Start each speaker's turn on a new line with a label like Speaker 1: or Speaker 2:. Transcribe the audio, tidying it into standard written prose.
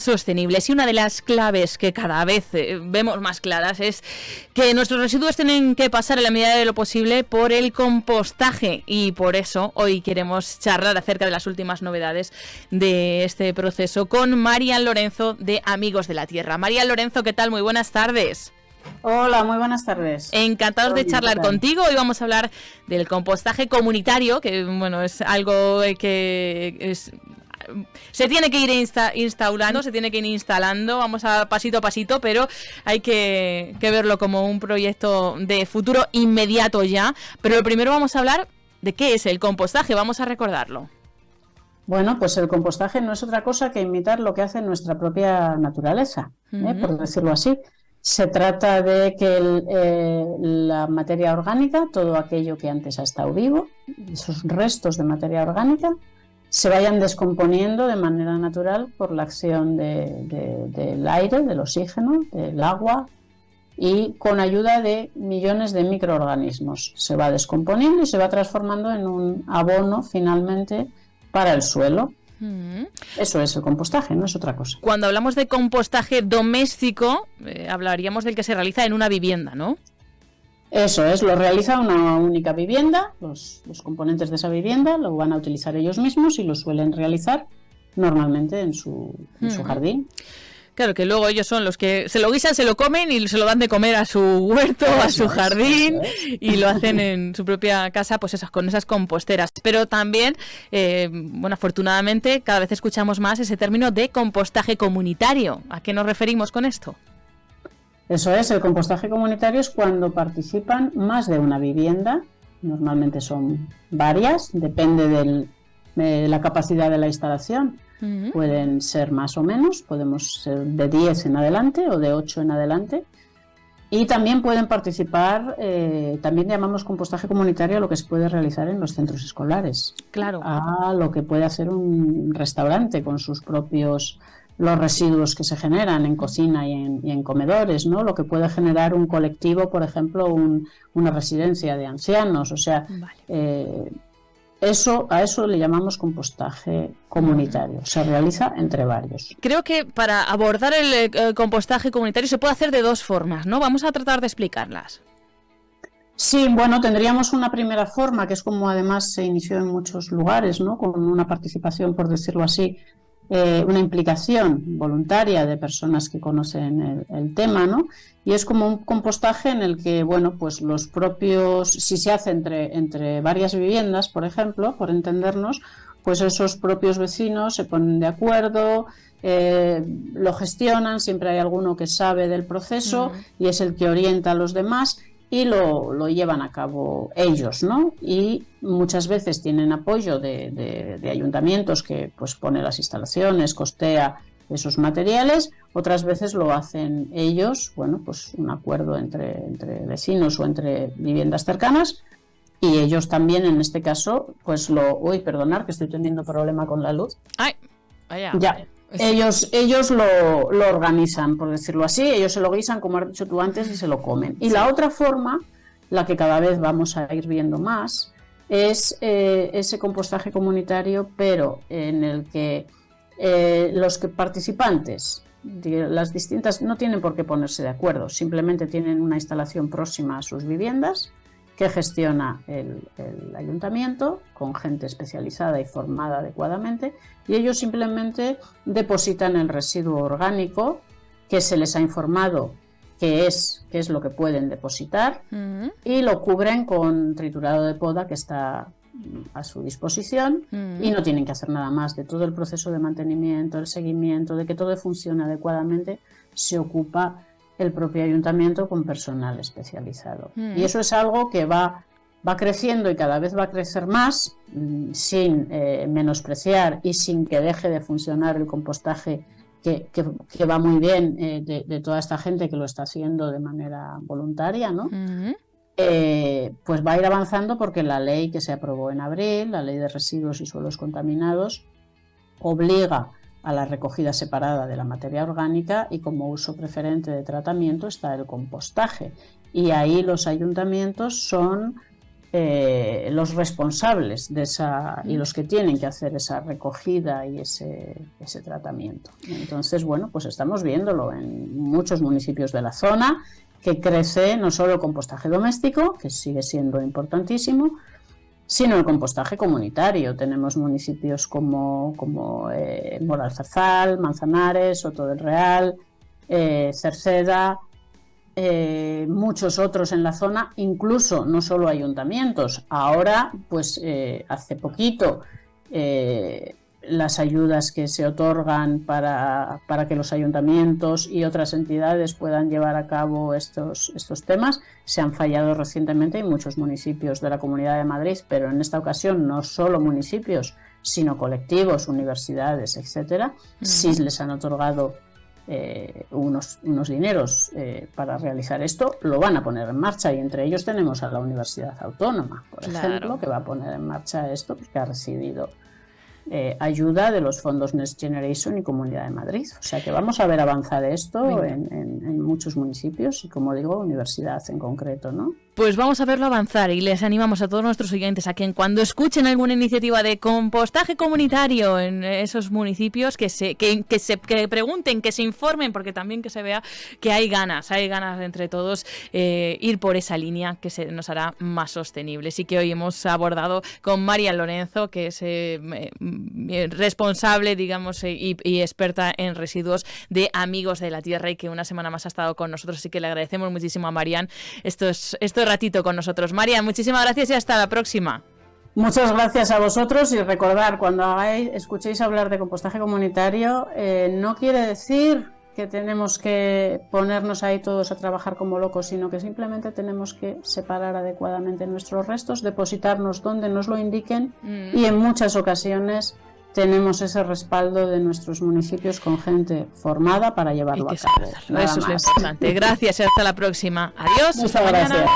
Speaker 1: Sostenibles, y una de las claves que cada vez vemos más claras es que nuestros residuos tienen que pasar en la medida de lo posible por el compostaje, y por eso hoy queremos charlar acerca de las últimas novedades de este proceso con Marian Lorenzo de Amigos de la Tierra. Marian Lorenzo, ¿qué tal? Muy buenas tardes.
Speaker 2: Hola, muy buenas tardes.
Speaker 1: Encantados de charlar contigo. Hoy vamos a hablar del compostaje comunitario, que bueno, es algo que se tiene que ir instaurando, se tiene que ir instalando, vamos a pasito, pero hay que verlo como un proyecto de futuro inmediato ya. Pero lo primero vamos a hablar de qué es el compostaje, vamos a recordarlo.
Speaker 2: Bueno, pues el compostaje no es otra cosa que imitar lo que hace nuestra propia naturaleza, por decirlo así. Se trata de que la materia orgánica, todo aquello que antes ha estado vivo, esos restos de materia orgánica, se vayan descomponiendo de manera natural por la acción del aire, del oxígeno, del agua, y con ayuda de millones de microorganismos. Se va descomponiendo y se va transformando en un abono finalmente para el suelo. Eso es el compostaje, no es otra cosa.
Speaker 1: Cuando hablamos de compostaje doméstico, hablaríamos del que se realiza en una vivienda, ¿no?
Speaker 2: Eso es, lo realiza una única vivienda, los componentes de esa vivienda lo van a utilizar ellos mismos y lo suelen realizar normalmente en su jardín.
Speaker 1: Claro, que luego ellos son los que se lo guisan, se lo comen y se lo dan de comer a su huerto, a su jardín, y lo hacen en su propia casa, pues con esas composteras. Pero también, bueno, afortunadamente cada vez escuchamos más ese término de compostaje comunitario. ¿A qué nos referimos con esto?
Speaker 2: Eso es, el compostaje comunitario es cuando participan más de una vivienda, normalmente son varias, depende de la capacidad de la instalación. Pueden ser más o menos, podemos ser de 10 en adelante o de 8 en adelante. Y también pueden participar, también llamamos compostaje comunitario a lo que se puede realizar en los centros escolares.
Speaker 1: Claro.
Speaker 2: A lo que puede hacer un restaurante con sus propios los residuos que se generan en cocina y en comedores, ¿no? Lo que puede generar un colectivo, por ejemplo, una residencia de ancianos. O sea, vale. A eso le llamamos compostaje comunitario. Se realiza entre varios.
Speaker 1: Creo que para abordar el compostaje comunitario se puede hacer de dos formas, ¿no? Vamos a tratar de explicarlas.
Speaker 2: Sí, bueno, tendríamos una primera forma, que es como además se inició en muchos lugares, ¿no? Con una participación, por decirlo así, una implicación voluntaria de personas que conocen el tema, ¿no? Y es como un compostaje en el que, bueno, pues los propios, si se hace entre varias viviendas, por ejemplo, por entendernos, pues esos propios vecinos se ponen de acuerdo, lo gestionan, siempre hay alguno que sabe del proceso y es el que orienta a los demás, y lo llevan a cabo ellos, ¿no? Y muchas veces tienen apoyo de ayuntamientos que pues pone las instalaciones, costea esos materiales, otras veces lo hacen ellos, bueno, pues un acuerdo entre vecinos o entre viviendas cercanas, y ellos también en este caso, pues perdonar que estoy teniendo problema con la luz.
Speaker 1: Ay, vaya.
Speaker 2: Ya. Ellos lo organizan, por decirlo así, ellos se lo guisan, como has dicho tú antes, y se lo comen. Y la otra forma, la que cada vez vamos a ir viendo más, es ese compostaje comunitario, pero en el que los participantes, las distintas, no tienen por qué ponerse de acuerdo, simplemente tienen una instalación próxima a sus viviendas que gestiona el ayuntamiento con gente especializada y formada adecuadamente, y ellos simplemente depositan el residuo orgánico que se les ha informado qué es lo que pueden depositar, y lo cubren con triturado de poda que está a su disposición, y no tienen que hacer nada más. De todo el proceso de mantenimiento, el seguimiento, de que todo funcione adecuadamente, se ocupa el propio ayuntamiento con personal especializado. Y eso es algo que va creciendo y cada vez va a crecer más, sin menospreciar y sin que deje de funcionar el compostaje que va muy bien, de toda esta gente que lo está haciendo de manera voluntaria, ¿no? Pues va a ir avanzando, porque la ley que se aprobó en abril, la ley de residuos y suelos contaminados, obliga a la recogida separada de la materia orgánica, y como uso preferente de tratamiento está el compostaje. Y ahí los ayuntamientos son los responsables de esa y los que tienen que hacer esa recogida y ese tratamiento. Entonces, bueno, pues estamos viéndolo en muchos municipios de la zona, que crece no solo el compostaje doméstico, que sigue siendo importantísimo, sino el compostaje comunitario. Tenemos municipios como Moralzarzal, Manzanares, Soto del Real, Cerceda, muchos otros en la zona, incluso no solo ayuntamientos. Ahora, pues hace poquito, las ayudas que se otorgan para que los ayuntamientos y otras entidades puedan llevar a cabo estos temas se han fallado recientemente en muchos municipios de la Comunidad de Madrid, pero en esta ocasión no solo municipios, sino colectivos, universidades, etcétera, sí les han otorgado unos dineros para realizar esto. Lo van a poner en marcha, y entre ellos tenemos a la Universidad Autónoma, por ejemplo, que va a poner en marcha esto porque ha recibido ayuda de los fondos Next Generation y Comunidad de Madrid. O sea que vamos a ver avanzar esto en muchos municipios y, como digo, universidad en concreto, ¿no?
Speaker 1: Pues vamos a verlo avanzar, y les animamos a todos nuestros oyentes a que cuando escuchen alguna iniciativa de compostaje comunitario en esos municipios que pregunten, que se informen, porque también que se vea que hay ganas entre todos ir por esa línea que nos hará más sostenibles. Y que hoy hemos abordado con María Lorenzo, que es responsable, digamos, y experta en residuos de Amigos de la Tierra, y que una semana más ha estado con nosotros, así que le agradecemos muchísimo a Marian estos ratito con nosotros. María, muchísimas gracias y hasta la próxima.
Speaker 2: Muchas gracias a vosotros, y recordar, cuando escuchéis hablar de compostaje comunitario, no quiere decir que tenemos que ponernos ahí todos a trabajar como locos, sino que simplemente tenemos que separar adecuadamente nuestros restos, depositarnos donde nos lo indiquen, y en muchas ocasiones tenemos ese respaldo de nuestros municipios con gente formada para llevarlo a cabo.
Speaker 1: Eso es lo importante. Gracias y hasta la próxima. Adiós.
Speaker 2: Muchas gracias.